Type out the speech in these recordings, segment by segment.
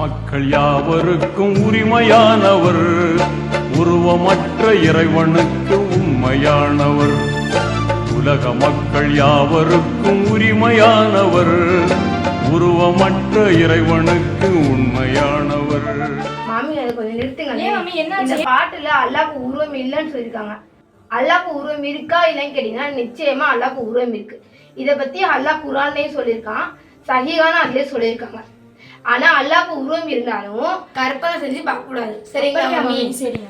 மக்கள் யாவருக்கும் உரிமையானவர், உருவமற்ற இறைவனுக்கு உண்மையானவர். உலக மக்கள் யாவருக்கும் உரிமையானவர், உருவமற்ற இறைவனுக்கு உண்மையானவர். மாமி அதை கொஞ்சம் நிறுத்துங்க. இந்த பாட்டுல அல்லாஹ்வுக்கு உருவம் இல்லைன்னு சொல்லியிருக்காங்க. அல்லாஹ்வுக்கு உருவம் இருக்கா இல்லைன்னு கேட்டீங்கன்னா நிச்சயமா அல்லாஹ்வுக்கு உருவம் இருக்கு. இதை பத்தி அல்லாஹ் குர்ஆன்லயே சொல்லியிருக்கான், சஹீஹான அதுலயே சொல்லியிருக்காங்க. ஆனா அல்லாஹ்வுக்கு உருவம் இருந்தாலும் கற்பனை செஞ்சு பார்க்க கூடாது. சரிங்களா மாமி? சரிங்க.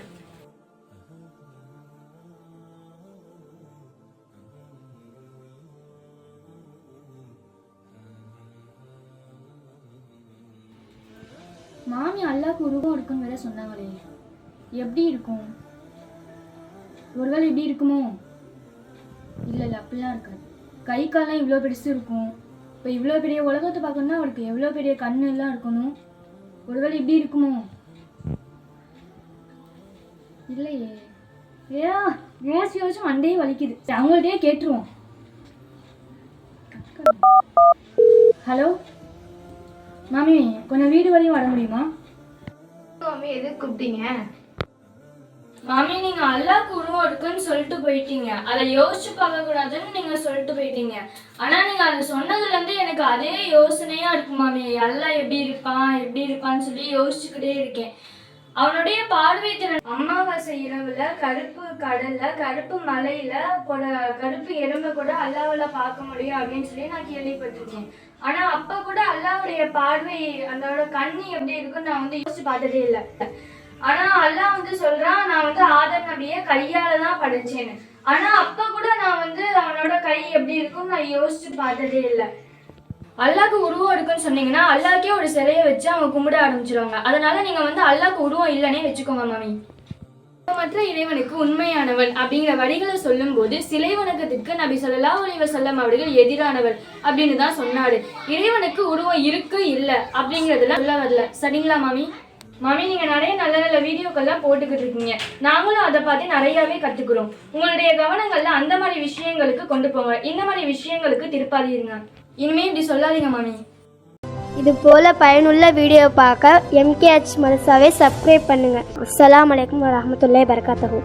மாமி அல்லாஹ்வுக்கு உருவம் இருக்குன்னு வேற சொன்னாங்களே, எப்படி இருக்கும்? ஒருவேளை இப்படி இருக்குமோ? இல்லை இல்லை, அப்படிலாம் இருக்காது. கை காலெலாம் இவ்வளோ பெருசு இருக்கும். இப்போ இவ்வளோ பெரிய உலகத்தை பார்க்கணுன்னா அவருக்கு எவ்வளோ பெரிய கண்ணு எல்லாம் இருக்கணும். ஒருவேளை இப்படி இருக்குமோ? இல்லையே. யோசிச்சு மண்டையே வலிக்குது. அவங்கள்ட்டயே கேட்டுருவோம். ஹலோ மாமி, கொஞ்சம் வீடு வரையும் வர முடியுமா? மாமி எது கூப்பிட்டீங்க? மாமி, நீங்க அல்லாஹ்வுக்கு உருவம் இருக்குன்னு சொல்லிட்டு போயிட்டீங்க. அதை யோசிச்சு பார்க்க கூடாதுன்னு நீங்க சொல்லிட்டு போயிட்டீங்க. ஆனா நீங்க அதை சொன்னதுல இருந்து எனக்கு அதே யோசனையா இருக்கு மாமி. அல்லாஹ் எப்படி இருப்பான்னு சொல்லி யோசிச்சுக்கிட்டே இருக்கேன். அவனுடைய பார்வை திறன் அமாவாசை இரவுல கருப்பு கடல்ல கருப்பு மலையில கூட கருப்பு எறும்பை கூட அல்லாஹ்வால பார்க்க முடியும் அப்படின்னு சொல்லி நான் கேள்விப்பட்டிருக்கேன். ஆனா அப்ப கூட அல்லாஹ்வுடைய பார்வை அதோட கண்ணு எப்படி இருக்குன்னு நான் யோசிச்சு பார்த்ததே இல்லை. ஆனா அல்லாஹ் சொல்றான், நான் ஆதம் நபியை கையால தான் படைச்சேன்னு. ஆனா அப்ப கூட நான் அவனோட கை எப்படி இருக்குன்னு நான் யோசிச்சு பார்த்ததே இல்லை. அல்லாஹ்வுக்கு உருவம் இருக்குன்னு சொன்னீங்கன்னா அல்லாஹ்க்கே ஒரு சிலையை வச்சு அவங்க கும்பிட ஆரம்பிச்சிருவாங்க. அதனால நீங்க அல்லாஹ்வுக்கு உருவம் இல்லைன்னே வச்சுக்கோங்க மாமி. மற்ற இறைவனுக்கு உண்மையானவன் அப்படிங்கிற வரிகளை சொல்லும் போது சிலை வணக்கத்திற்கு நபி ஸல்லல்லாஹு அலைஹி வஸல்லம் அவர்கள் எதிரானவர் அப்படின்னு தான் சொன்னாரு. இறைவனுக்கு உருவம் இருக்கு இல்ல அப்படிங்கறதுல சொல்ல வரல. சரிங்களா மாமி? மாமி, நீங்க நிறைய நல்ல நல்ல வீடியோக்கள்லாம் போட்டுக்கிட்டு இருக்கீங்க. நாங்களும் அதை பார்த்து நிறையாவே கத்துக்கிறோம். உங்களுடைய கவனங்கள்ல அந்த மாதிரி விஷயங்களுக்கு கொண்டு போங்க, இந்த மாதிரி விஷயங்களுக்கு திருப்பாதீங்க. இனிமே இப்படி சொல்லாதீங்க மாமி. இது போல பயனுள்ள வீடியோ பார்க்க MKH மதரசாவை சப்ஸ்கிரைப் பண்ணுங்க. அஸ்ஸலாமு அலைக்கும் வரஹ்மத்துல்லாஹி வபரகாத்துஹு.